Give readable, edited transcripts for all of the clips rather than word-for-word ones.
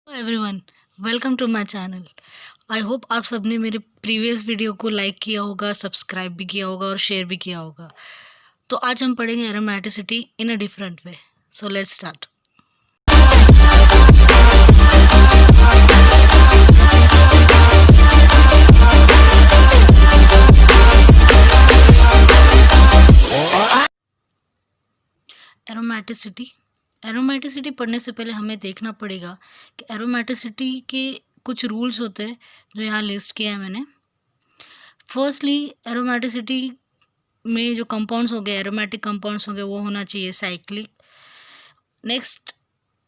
Everyone, welcome to my channel. I hope आप सबने मेरे प्रीवियस वीडियो को लाइक किया होगा, सब्सक्राइब भी किया होगा और शेयर भी किया होगा। तो आज हम पढ़ेंगे aromaticity in a different way. So let's start. Aromaticity aromaticity पढ़ने से पहले हमें देखना पड़ेगा कि एरोमेटिसिटी के कुछ रूल्स होते हैं जो यहाँ लिस्ट किया है मैंने। फर्स्टली, एरोमेटिसिटी में जो कंपाउंड्स हो गए, एरोमेटिक कंपाउंड्स हो गए, वो होना चाहिए cyclic. Next,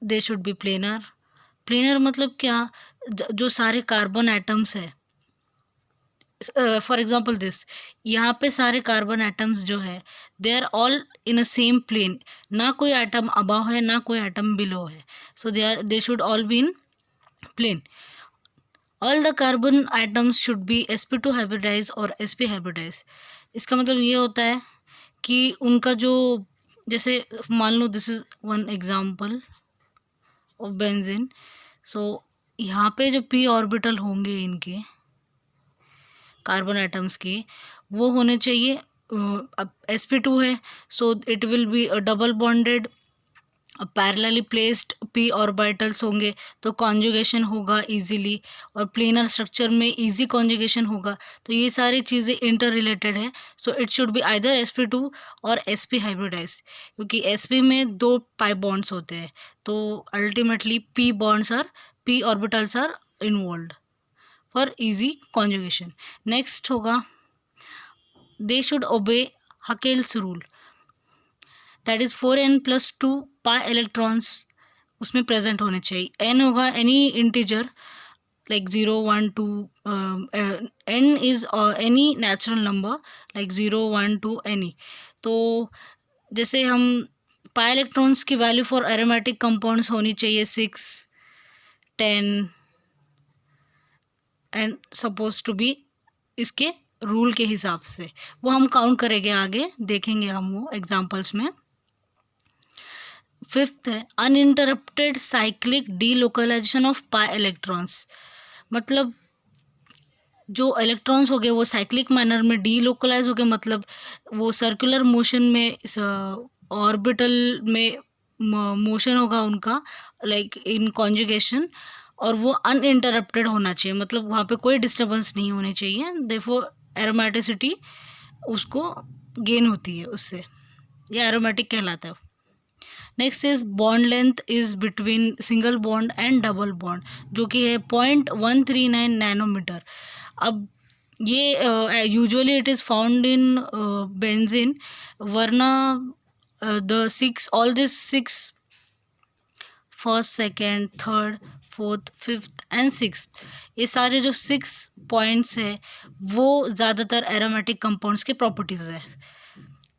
they should be planar. Planar मतलब क्या, जो सारे कार्बन एटम्स है, फॉर एग्जांपल दिस, यहाँ पे सारे कार्बन एटम्स जो है they are all in a same plane. ना कोई एटम अबव है ना कोई एटम बिलो है, so they should all be in plane. All the carbon atoms should be sp2 hybridize और sp हाइब्रिडाइज। इसका मतलब ये होता है कि उनका जो, जैसे मान लो this is one example of benzene. So यहाँ पे जो p ऑर्बिटल होंगे इनके कार्बन एटम्स के, वो होने चाहिए, अब sp2 है, so it will be double bonded parallelly placed p orbitals होंगे, तो कॉन्जुगेशन होगा इजीली, और प्लेनर स्ट्रक्चर में इजी कॉन्जुगेशन होगा। तो ये सारी चीज़ें इंटर रिलेटेड है। So it should be either sp2 और sp हाइब्रिडाइज, क्योंकि sp में दो पाई बॉन्ड्स होते हैं, तो ultimately p orbitals are involved for easy conjugation. Next होगा, they should obey Huckel's rule, that is 4n+2 pi electrons उसमें प्रेजेंट होने चाहिए। n होगा any integer like 0 1 2, n is any natural number like 0 1 2 any. तो जैसे हम pi electrons की value for aromatic compounds होनी चाहिए 6 10 एंड सपोज टू बी, इसके रूल के हिसाब से वो हम काउंट करेंगे, आगे देखेंगे हम वो एग्जांपल्स में। फिफ्थ है uninterrupted cyclic delocalisation of pi electrons, मतलब जो इलेक्ट्रॉन्स हो गए वो साइक्लिक मैनर में डीलोकलाइज हो गए, मतलब वो सर्कुलर मोशन में, ऑर्बिटल में मोशन होगा उनका लाइक इन कॉन्जुगेशन, और वो अनइंटरप्टेड होना चाहिए, मतलब वहाँ पे कोई डिस्टर्बेंस नहीं होनी चाहिए। देयरफॉर एरोमेटिसिटी उसको गेन होती है उससे, ये एरोमेटिक कहलाता है। Next is bond length is between single bond and double bond, जो कि है 0.139 नैनोमीटर। अब ये usually it is found in benzene, वरना the six, all this six, first second third fourth fifth and sixth, ये सारे जो 6 पॉइंट्स है वो ज़्यादातर एरोमेटिक कंपाउंड्स के प्रॉपर्टीज़ है।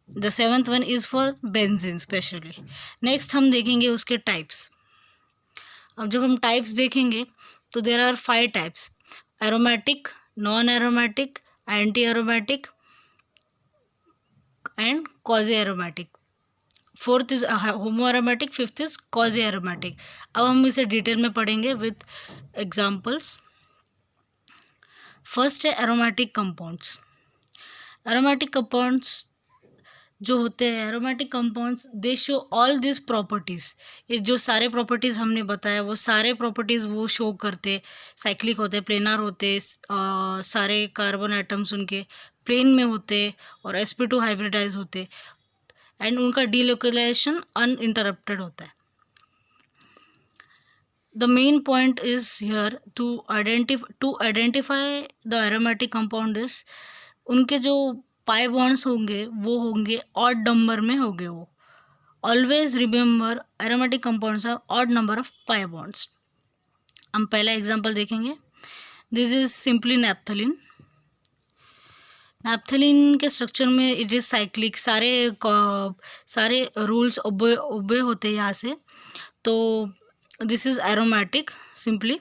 The seventh one is for benzene specially. Next हम देखेंगे उसके टाइप्स। अब जब हम टाइप्स देखेंगे तो there are 5 types: aromatic, non aromatic, anti aromatic and quasi aromatic. Fourth is homo aromatic, fifth is quasi aromatic. अब हम इसे डिटेल में पढ़ेंगे विथ एग्जाम्पल्स। फर्स्ट है एरोमेटिक कंपाउंड्स। एरोमेटिक कंपाउंड्स जो होते हैं, aromatic compounds, they show all this properties. ये जो सारे प्रॉपर्टीज़ हमने बताया वो सारे प्रॉपर्टीज़ वो शो करते, साइक्लिक होते, प्लेनर होते, सारे कार्बन एटम्स उनके प्लेन में होते और sp2 हाइब्रिडाइज होते, एंड उनका डीलोकलाइजेशन अनइंटरप्टेड होता है। The main point is here to identify the aromatic compound is, उनके जो पाई बॉन्ड्स होंगे वो होंगे ऑड नंबर में होंगे। वो always remember aromatic compounds are odd number of pi bonds. हम पहला एग्जांपल देखेंगे। This is simply naphthalene. Naphthalene के स्ट्रक्चर में इट इज़ साइक्लिक, सारे रूल्स ओबे होते हैं यहाँ से, तो this is aromatic simply.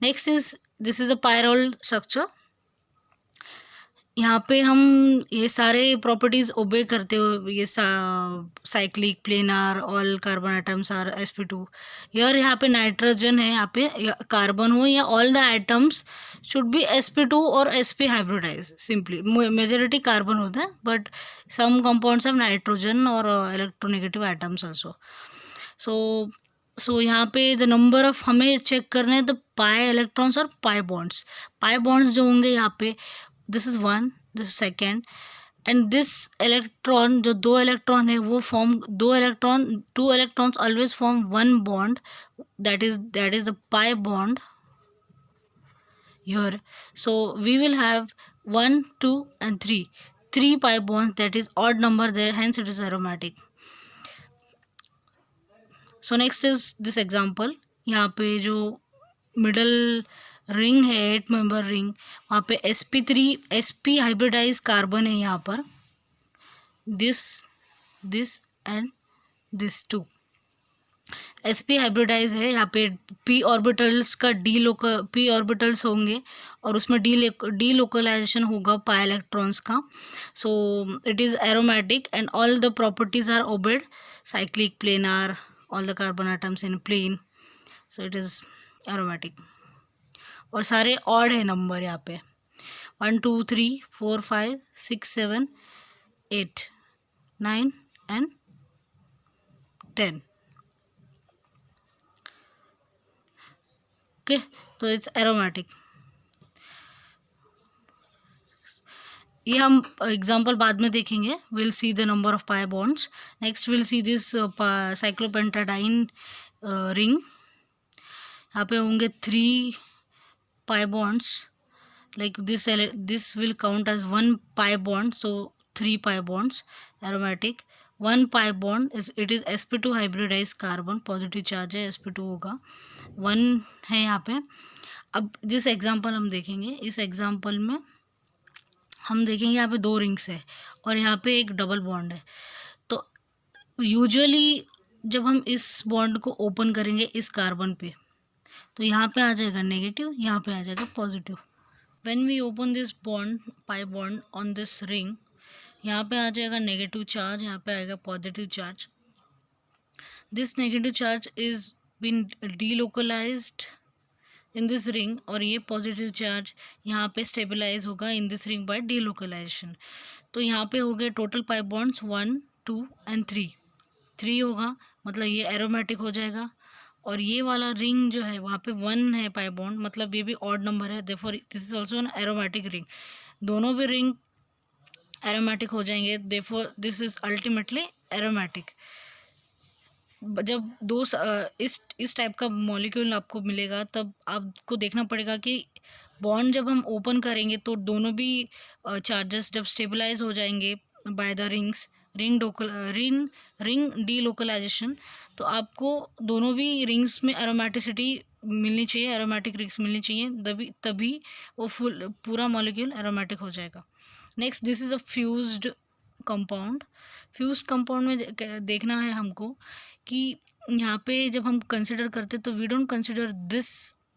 Next is, this is a pyrrole structure. यहाँ पे हम ये सारे प्रॉपर्टीज ओबे करते हो, ये cyclic, planar, all carbon atoms are sp2। यार यहाँ पे नाइट्रोजन है, यहाँ पे कार्बन हो या all the atoms should be sp2 और sp hybridize. Simply majority carbon होता है, but some compounds have nitrogen और इलेक्ट्रोनेगेटिव एटम्स आल्सो। सो यहाँ पे द नंबर ऑफ हमें चेक करना है द पाई इलेक्ट्रॉन्स और पाई बॉन्ड्स। पाई बॉन्ड्स जो होंगे यहाँ पे, this is one, this is second, and this electron, जो दो इलेक्ट्रॉन है वो form two electrons always form one bond, that is the pi bond here. So we will have 1, 2 and 3 pi bonds, that is odd number there, hence it is aromatic. So next is this example. यहाँ पे जो middle ring है, 8 member ring, वहाँ पे sp3 sp hybridise carbon है यहाँ पर, this and this two sp hybridize है। यहाँ पे p ऑर्बिटल्स का p ऑर्बिटल्स होंगे और उसमें डी लोकलाइजेशन होगा पाई इलेक्ट्रॉन्स का। So it is aromatic and all the properties are obeyed, cyclic, planar, all the carbon atoms in plane, so it is aromatic. और सारे ऑड है number यहाँ पे, 1 2 3 4 5 6 7 8 9 एंड 10। ओके, तो इट्स एरोमेटिक। ये हम एग्जांपल बाद में देखेंगे, will see the number of pi bonds. Next will see this cyclopentadiene ring. यहाँ पे होंगे 3 pi bonds, like this will count as 1 pi bond, so 3 pi bonds, aromatic. 1 pi bond it is sp2 hybridize carbon, positive charge है, sp2 होगा, 1 है यहाँ पे। अब जिस एग्जांपल हम देखेंगे, इस एग्जांपल में हम देखेंगे यहाँ पे 2 रिंग्स है और यहाँ पे एक डबल बॉन्ड है। तो यूजुअली जब हम इस बॉन्ड को ओपन करेंगे इस कार्बन पे, तो यहाँ पे आ जाएगा नेगेटिव, यहाँ पे आ जाएगा positive. When we open this bond, pi bond on this ring, यहाँ पे आ जाएगा नेगेटिव चार्ज, यहाँ पे आएगा positive charge. This negative charge is been delocalized in this ring, और ये पॉजिटिव चार्ज यहाँ पे स्टेबलाइज होगा in this ring by delocalization. तो यहाँ पे हो गए टोटल पाई बॉन्ड्स 1 2 एंड 3 होगा, मतलब ये एरोमेटिक हो जाएगा। और ये वाला रिंग जो है वहाँ पे 1 है पाई बॉन्ड, मतलब ये भी ऑड नंबर है, therefore this is also an aromatic ring. दोनों भी रिंग एरोमेटिक हो जाएंगे, therefore this is ultimately aromatic. जब इस टाइप का मॉलिक्यूल आपको मिलेगा, तब आपको देखना पड़ेगा कि बॉन्ड जब हम ओपन करेंगे तो दोनों भी चार्जेस जब स्टेबलाइज हो जाएंगे बाय द रिंग डीलोकलाइजेशन, तो आपको दोनों भी रिंग्स में एरोमेटिसिटी मिलनी चाहिए, एरोमेटिक रिंग्स मिलनी चाहिए, तभी वो पूरा मॉलिक्यूल एरोमेटिक हो जाएगा। Next, this is a fused compound. Fused compound में देखना है हमको कि यहाँ पे जब हम कंसिडर करते तो we don't consider this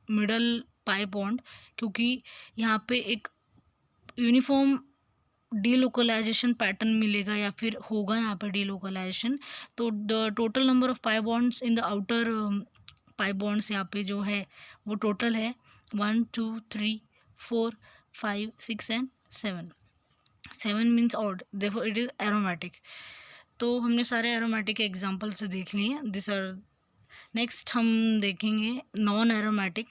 middle pi bond, क्योंकि यहाँ पे एक यूनिफॉर्म डीलोकलाइजेशन पैटर्न मिलेगा या फिर होगा यहाँ पे डीलोकलाइजेशन। तो the total number of pi bonds in the outer pi bonds यहाँ पे जो है वो टोटल है 1 2 3 4 5 6 and 7 means odd, therefore it is aromatic. तो हमने सारे एरोमेटिक के एग्जाम्पल्स देख लिए, दिस आर। नेक्स्ट हम देखेंगे नॉन एरोमेटिक।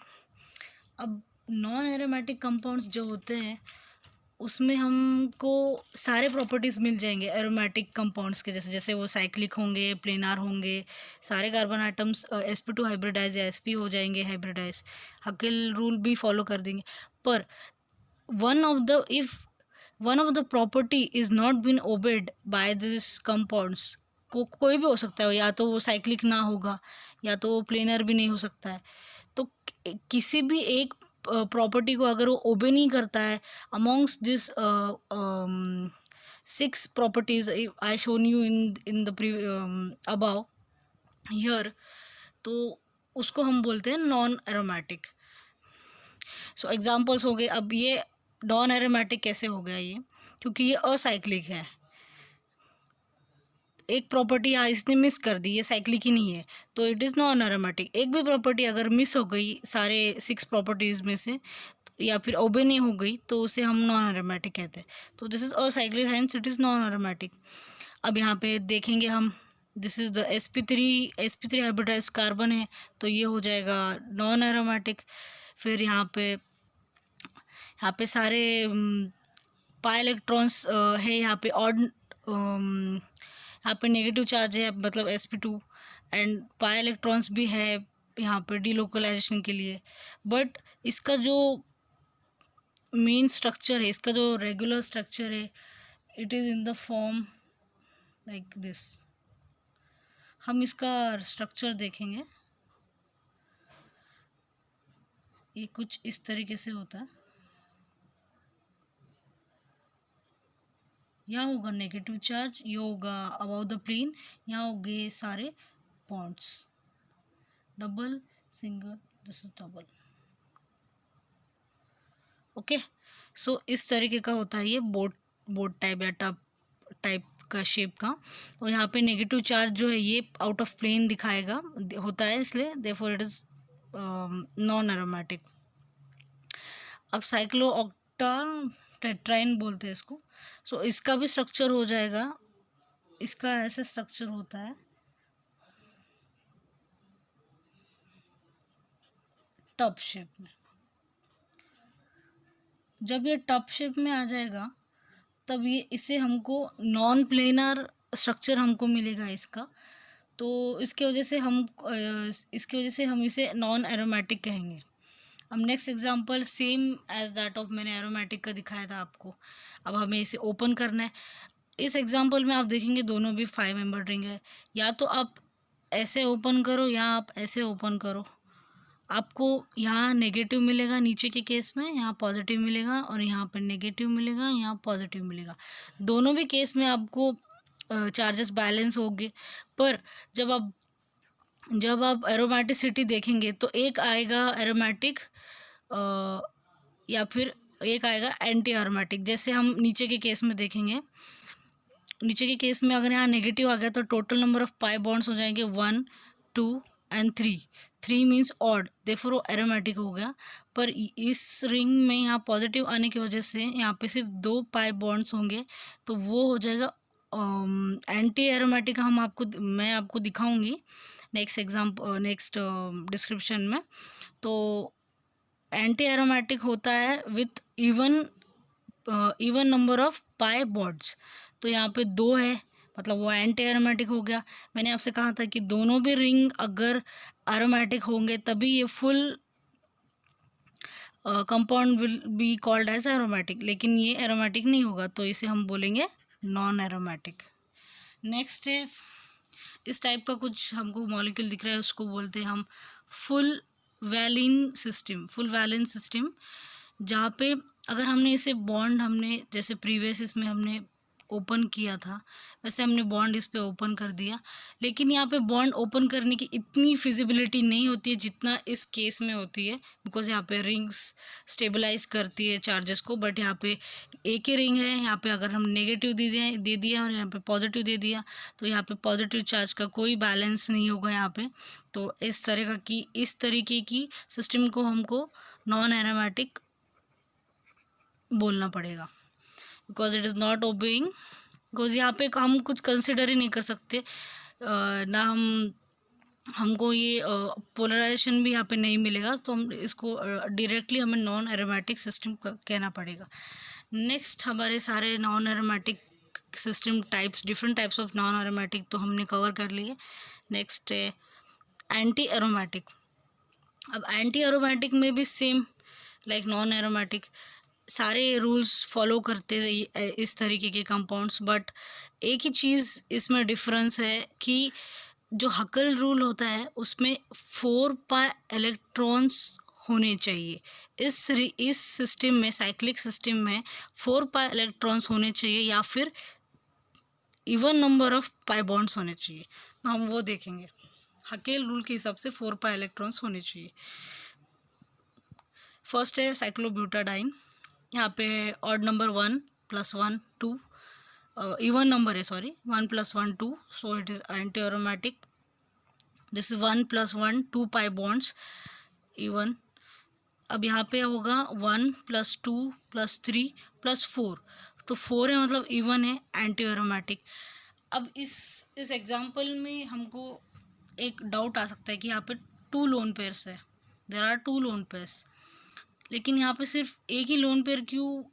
अब नॉन एरोमेटिक कंपाउंड्स जो होते हैं उसमें हमको सारे प्रॉपर्टीज़ मिल जाएंगे एरोमेटिक कंपाउंड्स के, जैसे वो साइक्लिक होंगे, प्लेनार होंगे, सारे कार्बन आइटम्स sp2 हाइब्रिडाइज या sp हो जाएंगे हाइब्रिडाइज, हकेल रूल भी फॉलो कर देंगे। पर one of the property is not been obeyed by this compounds, कोई भी हो सकता है, या तो वो साइक्लिक ना होगा या तो वो प्लेनर भी नहीं हो सकता है। तो किसी भी एक प्रॉपर्टी को अगर वो ओबे नहीं करता है amongst this 6 properties I shown you in the above here, तो उसको हम बोलते हैं नॉन एरोमेटिक। सो एग्जाम्पल्स हो गए। अब ये नॉन एरोमेटिक कैसे हो गया ये, क्योंकि ये असाइक्लिक है। एक प्रॉपर्टी यहाँ इसने मिस कर दी, ये साइक्लिक ही नहीं है, तो इट इज़ नॉन एरोमेटिक। एक भी प्रॉपर्टी अगर मिस हो गई सारे 6 प्रॉपर्टीज़ में से, या फिर ओबे नहीं हो गई, तो उसे हम नॉन एरोमेटिक कहते हैं। तो this is acyclic, hence it is non aromatic. अब यहाँ पे देखेंगे हम, this is the sp3 hybridize carbon है, तो ये हो जाएगा नॉन एरोमेटिक। फिर यहाँ पे सारे पाई इलेक्ट्रॉन्स है, यहाँ पे ऑड, यहाँ पे नेगेटिव चार्ज है, मतलब sp2, एंड पाई इलेक्ट्रॉन्स भी है यहाँ पे डीलोकलाइजेशन के लिए। बट इसका जो मेन स्ट्रक्चर है, इसका जो रेगुलर स्ट्रक्चर है, it is in the form like this. हम इसका स्ट्रक्चर देखेंगे, ये कुछ इस तरीके से होता है। यहाँ होगा नेगेटिव चार्ज, ये होगा अबाउट द प्लेन, यहाँ होंगे सारे bonds, double, single, this is double. Okay, so इस तरीके का होता है ये बोट टाइप या टब टाइप का शेप का। और यहाँ पे नेगेटिव चार्ज जो है ये आउट ऑफ प्लेन दिखाएगा होता है, इसलिए therefore it is non aromatic. अब साइक्लोऑक्टा टेट्राइन बोलते हैं इसको। सो इसका भी स्ट्रक्चर हो जाएगा, इसका ऐसे स्ट्रक्चर होता है टब शेप में। जब ये टब शेप में आ जाएगा तब ये इसे हमको नॉन प्लेनर स्ट्रक्चर हमको मिलेगा इसका, तो इसके वजह से हम इसे नॉन एरोमेटिक कहेंगे। अब next example same as that of मैंने एरोमेटिक का दिखाया था आपको। अब हमें इसे ओपन करना है। इस एग्जांपल में आप देखेंगे दोनों भी 5 मेंबर रिंग है। या तो आप ऐसे ओपन करो या आप ऐसे ओपन करो, आपको यहाँ नेगेटिव मिलेगा नीचे के केस में, यहाँ पॉजिटिव मिलेगा, और यहाँ पर नेगेटिव मिलेगा, यहाँ पॉजिटिव मिलेगा। दोनों भी केस में आपको चार्जेस बैलेंस होंगे। पर जब आप एरोमेटिसिटी देखेंगे तो एक आएगा एरोमेटिक या फिर एक आएगा एंटी एरोमेटिक। जैसे हम नीचे के केस में देखेंगे, नीचे के केस में अगर यहाँ नेगेटिव आ गया तो total number of pi bonds हो जाएंगे 1, 2 एंड 3 मीन्स ऑड, देयरफॉर वो एरोमेटिक हो गया। पर इस रिंग में यहाँ पॉजिटिव आने की वजह से यहाँ पे सिर्फ 2 पाई बॉन्ड्स होंगे, तो वो हो जाएगा एंटी एरोमेटिक। मैं आपको दिखाऊंगी नेक्स्ट डिस्क्रिप्शन में। तो एंटी एरोमेटिक होता है with even number of pi bonds. तो यहाँ पे 2 है, मतलब वो एंटी एरोमेटिक हो गया। मैंने आपसे कहा था कि दोनों भी रिंग अगर एरोमेटिक होंगे तभी ये full compound will be called as aromatic, लेकिन ये एरोमेटिक नहीं होगा, तो इसे हम बोलेंगे नॉन एरोमेटिक। नेक्स्ट है, इस टाइप का कुछ हमको मॉलिक्यूल दिख रहा है, उसको बोलते हैं हम फुल वैलेंस सिस्टम, जहाँ पे अगर हमने इसे बॉन्ड जैसे प्रीवियस इसमें हमने ओपन किया था, वैसे हमने बॉन्ड इस पे ओपन कर दिया, लेकिन यहाँ पे बॉन्ड ओपन करने की इतनी फिजिबिलिटी नहीं होती है जितना इस केस में होती है, बिकॉज यहाँ पे रिंग्स स्टेबलाइज करती है चार्जेस को। बट यहाँ पे एक ही रिंग है, यहाँ पे अगर हम नेगेटिव दे दिया और यहाँ पे पॉजिटिव दे दिया, तो यहाँ पे पॉजिटिव चार्ज का कोई बैलेंस नहीं होगा यहाँ पे। तो इस तरीके की सिस्टम को हमको नॉन एरोमेटिक बोलना पड़ेगा, because it is not obeying, because यहाँ पे हम कुछ कंसिडर ही नहीं कर सकते ना, हमको ये पोलराइजेशन भी यहाँ पे नहीं मिलेगा, तो हम इसको डायरेक्टली हमें नॉन एरोमेटिक सिस्टम कहना पड़ेगा। नेक्स्ट हमारे सारे non aromatic system types, different types of non aromatic तो हमने कवर कर लिए। नेक्स्ट है एंटी एरोमेटिक। अब एंटी एरोमेटिक में भी सेम लाइक नॉन एरोमेटिक सारे रूल्स फॉलो करते हैं इस तरीके के कंपाउंड्स, बट एक ही चीज़ इसमें डिफरेंस है कि जो हकल रूल होता है उसमें 4 पाई इलेक्ट्रॉन्स होने चाहिए। इस सिस्टम में, साइक्लिक सिस्टम में 4 पाई इलेक्ट्रॉन्स होने चाहिए या फिर even number of pi bonds होने चाहिए। तो हम वो देखेंगे, हकेल रूल के हिसाब से 4 पाई इलेक्ट्रॉन्स होने चाहिए। फर्स्ट है साइक्लोब्यूटाडाइन। यहाँ पे ऑड नंबर 1 + 1 2, इवन नंबर है, sorry, 1 + 1 2, so it is anti aromatic. This is 1 + 1 2 pi bonds even. अब यहाँ पे होगा 1 + 2 + 3 + 4, तो 4 है मतलब इवन है, एंटी एरोमेटिक. अब इस एग्जाम्पल में हमको एक डाउट आ सकता है कि यहाँ पे 2 लोन पेयर्स है, देयर आर 2 लोन पेयर्स, लेकिन यहाँ पे सिर्फ एक ही लोन पेयर क्यों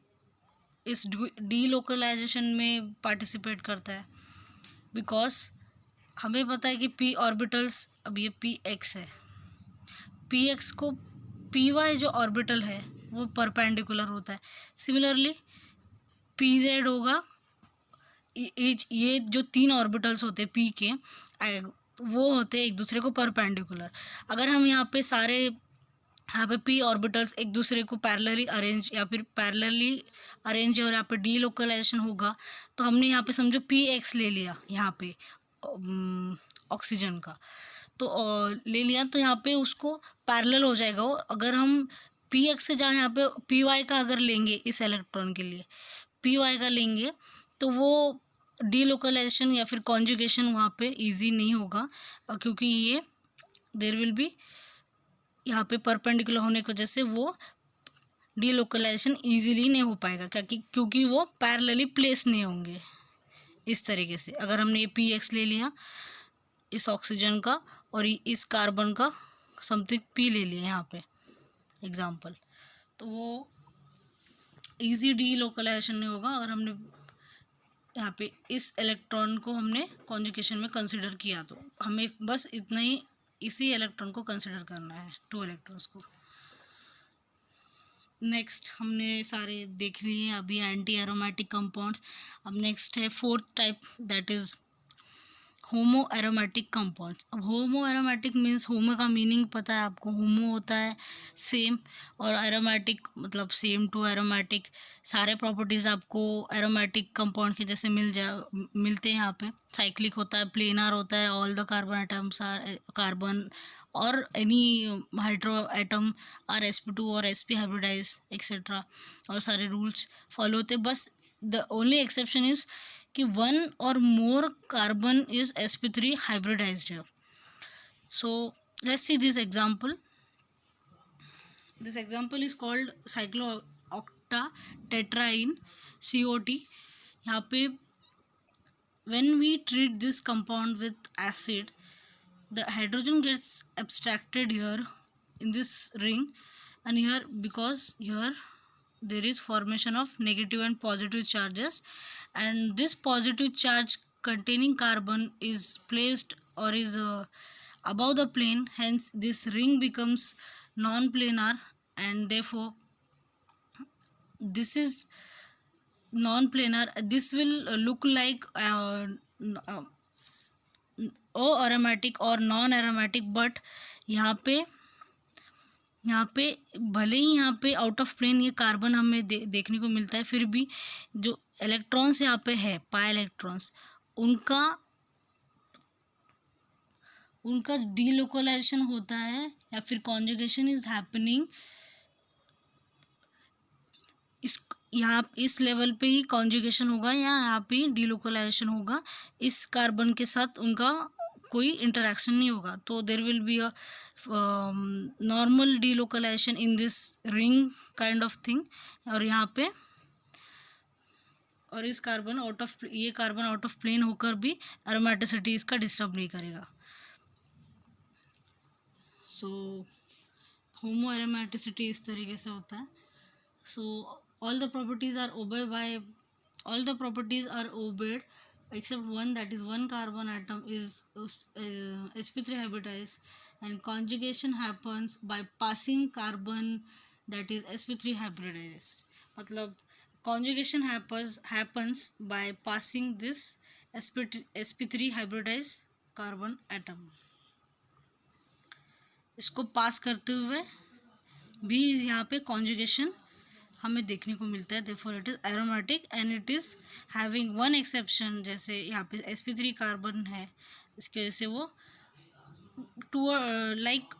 इस डी लोकलाइजेशन में पार्टिसिपेट करता है? बिकॉज हमें पता है कि पी ऑर्बिटल्स, अब ये पी एक्स है, पी एक्स को पी वाई जो ऑर्बिटल है वो परपेंडिकुलर होता है. सिमिलरली पी जेड होगा, ये जो 3 ऑर्बिटल्स होते हैं पी के, वो होते हैं एक दूसरे को परपेंडिकुलर. अगर हम यहाँ पे पी ऑर्बिटल्स एक दूसरे को पैरेलली अरेंज या फिर पैरेलली अरेंज और यहाँ पे डी लोकलाइजेशन होगा, तो हमने यहाँ पे समझो पी एक्स ले लिया, यहाँ पे ऑक्सीजन का तो ले लिया, तो यहाँ पे उसको पैरेलल हो जाएगा वो. अगर हम पी एक्स से जहाँ यहाँ पे पी वाई का अगर लेंगे, इस इलेक्ट्रॉन के लिए पी वाई का लेंगे, तो वो डी लोकलाइजेशन या फिर कॉन्जुगेशन वहाँ पे इजी नहीं होगा, क्योंकि ये देयर विल बी यहाँ पे परपेंडिकुलर होने की वजह से वो डी लोकलाइजेशन ईजिली नहीं हो पाएगा, क्योंकि वो पैरेलली प्लेस नहीं होंगे. इस तरीके से अगर हमने ये पी एक्स ले लिया इस ऑक्सीजन का और इस कार्बन का समथिंग पी ले लिया यहाँ पे एग्जाम्पल, तो वो इजी डी लोकलाइजेशन नहीं होगा. अगर हमने यहाँ पे इस इलेक्ट्रॉन को हमने कॉन्जुगेशन में कंसिडर किया, तो हमें बस इतना ही, इसी इलेक्ट्रॉन को कंसिडर करना है, 2 इलेक्ट्रॉन्स को. नेक्स्ट हमने सारे देख लिए हैं अभी एंटी एरोमेटिक कंपाउंड्स. अब नेक्स्ट है 4th type, that is homo aromatic compounds. अब होमो एरोमेटिक मीन्स, होमो का मीनिंग पता है आपको, होमो होता है सेम, और एरोमेटिक मतलब सेम टू एरोमेटिक. सारे प्रॉपर्टीज़ आपको एरोमेटिक कंपाउंड के जैसे मिलते हैं यहाँ पे. साइक्लिक होता है, प्लेनर होता है, all the carbon atoms are carbon, और any hydro atom are sp2 और sp हाइब्रिडाइज एक्सेट्रा, और सारे रूल्स फॉलो होते हैं. बस द ओनली एक्सेप्शन इज कि 1 और more carbon is sp3 hybridized here. So let's see this example. This example is called cyclooctatetraene COT. यहाँ पे when we treat this compound with acid, the hydrogen gets abstracted here in this ring, and here, because here there is formation of negative and positive charges, and this positive charge containing carbon is placed or is above the plane, hence this ring becomes non-planar, and therefore this is non-planar. This will look like aromatic और non aromatic, but यहाँ पे भले ही यहाँ पे out of plane ये carbon हमें देखने को मिलता है, फिर भी जो इलेक्ट्रॉन्स यहाँ पे है, पाई इलेक्ट्रॉन्स, उनका डीलोकलाइजेशन होता है या फिर कॉन्जुगेशन इज हैपनिंग. इस लेवल पे ही कॉन्जुगेशन होगा या यहाँ पे डीलोकलाइजेशन होगा. इस कार्बन के साथ उनका कोई इंटरेक्शन नहीं होगा, तो there will be a normal delocalization in this ring kind of thing. और यहाँ पे और ये कार्बन आउट ऑफ प्लेन होकर भी एरोमेटिसिटी इसका डिस्टर्ब नहीं करेगा. सो होमो एरोमेटिसिटी इस तरीके से होता है. सो all the properties are obeyed except one, that is one carbon atom is sp3 hybridized, and conjugation happens by passing carbon, that is sp3 hybridized. मतलब conjugation happens by passing this sp3 hybridized carbon atom. इसको पास करते हुए भी यहाँ पे conjugation हमें देखने को मिलता है. Therefore it is aromatic and it is having one exception. जैसे यहाँ पे sp3 कार्बन है, इसकी वजह से वो लाइक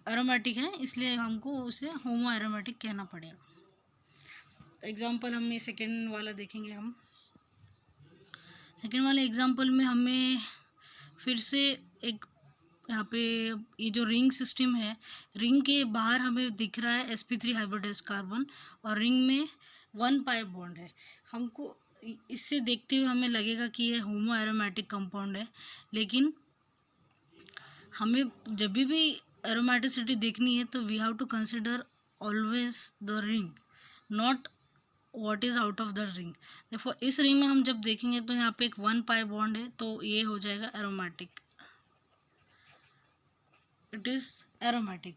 एरोमेटिक है, इसलिए हमको उसे होमो एरोमेटिक कहना पड़ेगा. एग्जाम्पल हम ये सेकेंड वाला देखेंगे। हम सेकेंड वाले एग्जाम्पल में हमें फिर से एक यहाँ पे ये जो रिंग सिस्टम है, रिंग के बाहर हमें दिख रहा है sp3 हाइब्रिडाइज्ड कार्बन और रिंग में 1 पाई बॉन्ड है। हमको इससे देखते हुए हमें लगेगा कि ये होमो एरोमेटिक कंपाउंड है, लेकिन हमें जब भी एरोमेटिसिटी देखनी है तो we have to consider always the ring, not what is out of the ring. देखो इस रिंग में हम जब देखेंगे तो यहाँ पे एक 1 पाई बॉन्ड है, तो ये हो जाएगा aromatic, it is aromatic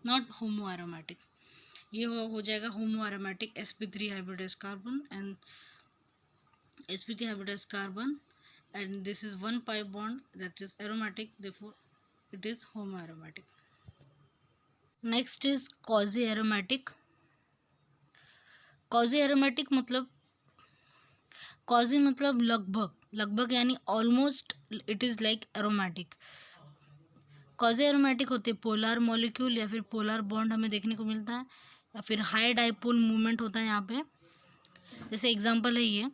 not homo aromatic. ये हो जाएगा होमो aromatic sp3 hybridised carbon and sp3 hybridised carbon and this is 1 pi bond that is aromatic, therefore it is homoaromatic. Next is quasi aromatic. quasi aromatic मतलब quasi मतलब लगभग यानी almost it is like aromatic. quasi aromatic होते polar molecule या फिर polar bond हमें देखने को मिलता है, या फिर हाई डाइपोल मूवमेंट होता है यहाँ पे। जैसे एग्जांपल है ये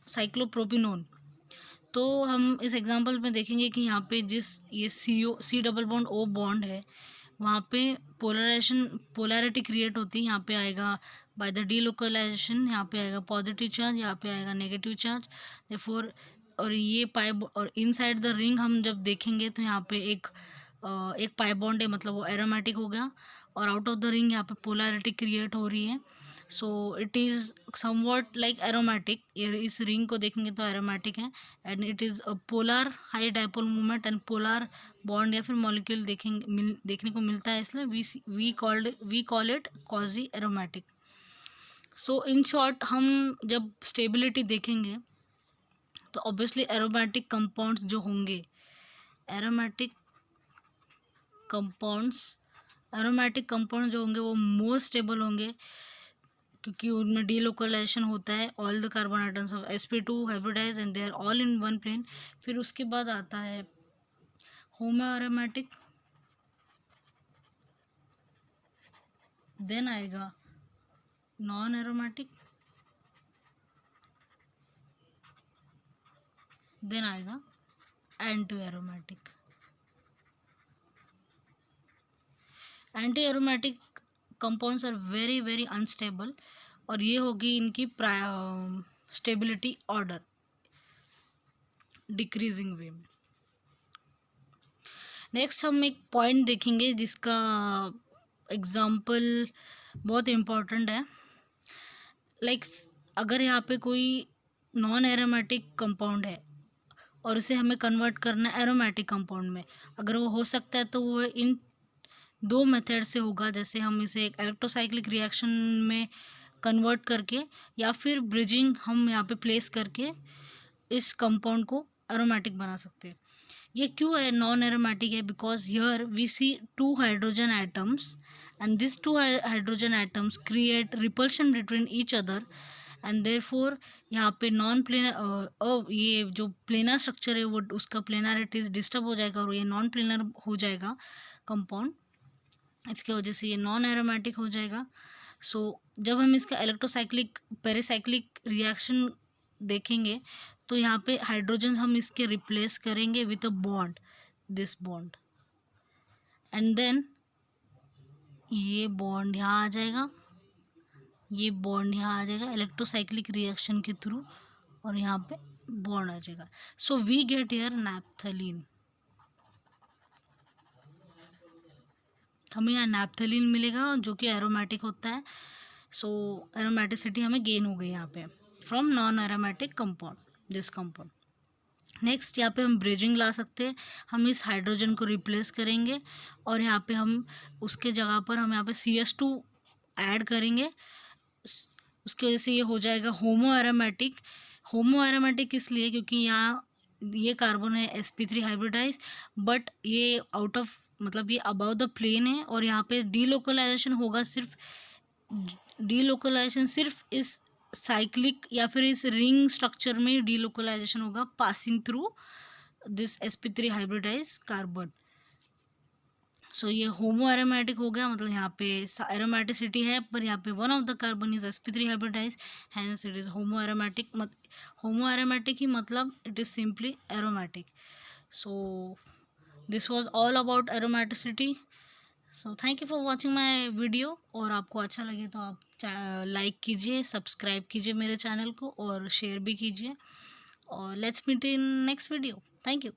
साइक्लोप्रोपिनोन। तो हम इस एग्जांपल में देखेंगे कि यहाँ पे जिस ये C double bond O bond है, वहाँ पे पोलैरिटी क्रिएट होती है। यहाँ पे आएगा बाय द डीलोकलाइजेशन, यहाँ पे आएगा पॉजिटिव चार्ज, यहाँ पे आएगा नेगेटिव चार्ज। देयरफॉर और ये और इनसाइड द रिंग हम जब देखेंगे तो यहाँ पे एक पाई बॉन्ड है, मतलब वो एरोमेटिक हो गया, और आउट ऑफ द रिंग यहाँ पे पोलैरिटी क्रिएट हो रही है। So it is somewhat like aromatic. इस रिंग को देखेंगे तो एरोमेटिक है, and it is a polar high dipole movement and polar bond या फिर मॉलिक्यूल देखने को मिलता है, इसलिए we call it quasi aromatic. So in short हम जब स्टेबिलिटी देखेंगे तो ऑब्वियसली एरोमेटिक कंपाउंड्स जो होंगे, एरोमेटिक कंपाउंड जो होंगे वो मोर स्टेबल होंगे, क्योंकि उनमें डीलोकलाइजेशन होता है all the carbon atoms of sp2 hybridize and they are all in one plane. फिर उसके बाद आता है होमो एरोमेटिक, देन आएगा नॉन एरोमेटिक, देन आएगा anti aromatic. Anti aromatic compounds are very very unstable, और ये होगी इनकी स्टेबिलिटी ऑर्डर डिक्रीजिंग वे में। नेक्स्ट हम एक पॉइंट देखेंगे जिसका एग्जाम्पल बहुत इम्पोर्टेंट है। लाइक अगर यहाँ पे कोई नॉन एरोमेटिक कंपाउंड है और उसे हमें कन्वर्ट करना है एरोमेटिक कंपाउंड में, अगर वो हो सकता है तो वो इन 2 मेथड से होगा। जैसे हम इसे एक इलेक्ट्रोसाइक्लिक रिएक्शन में कन्वर्ट करके, या फिर ब्रिजिंग हम यहाँ पे प्लेस करके इस कंपाउंड को एरोमेटिक बना सकते हैं। ये क्यों है नॉन एरोमेटिक है? Because here we see 2 hydrogen atoms and this 2 hydrogen atoms create repulsion between each other, and therefore यहाँ पे नॉन प्लेनर ये जो प्लेनर स्ट्रक्चर है वो उसका प्लेनरिटी डिस्टर्ब हो जाएगा और ये नॉन प्लेनर हो जाएगा कंपाउंड। इसके वजह से ये नॉन एरोमेटिक हो जाएगा। सो जब हम इसका इलेक्ट्रोसाइक्लिक पेरिसाइक्लिक रिएक्शन देखेंगे तो यहाँ पे हाइड्रोजन हम इसके रिप्लेस करेंगे with a bond, this bond, and then ये बॉन्ड यहाँ आ जाएगा, ये बॉन्ड यहाँ आ जाएगा इलेक्ट्रोसाइक्लिक रिएक्शन के थ्रू, और यहाँ पे बॉन्ड आ जाएगा। So we get here naphthalene, हमें यहाँ नैप्थलीन मिलेगा जो कि एरोमेटिक होता है। सो एरोमेटिसिटी हमें गेन हो गई यहाँ पे from non aromatic compound, this compound. Next यहाँ पे हम ब्रिजिंग ला सकते हैं। हम इस हाइड्रोजन को रिप्लेस करेंगे और यहाँ पे हम उसके जगह पर हम यहाँ पे CH2 ऐड करेंगे, उसकी वजह से ये हो जाएगा होमो एरोमेटिक। होमो एरोमेटिक इसलिए क्योंकि यहाँ ये कार्बन है sp3 हाइब्रिडाइज, बट ये आउट ऑफ मतलब ये अबाउ द प्लेन है, और यहाँ पे डीलोकलाइजेशन होगा, सिर्फ इस साइक्लिक या फिर इस रिंग स्ट्रक्चर में डीलोकलाइजेशन होगा passing through this sp3 hybridize carbon. So ये होमो एरोमेटिक हो गया, मतलब यहाँ पे एरोमेटिसिटी है पर यहाँ पे one of the carbon is sp3 hybridize, hence it is homo aromatic. Homo aromatic ही मतलब it is simply aromatic. So this was all about aromaticity. So thank you for watching my video. और आपको अच्छा लगे तो आप like कीजिए, subscribe कीजिए मेरे चैनल को और शेयर भी कीजिए। और let's meet in next video. Thank you.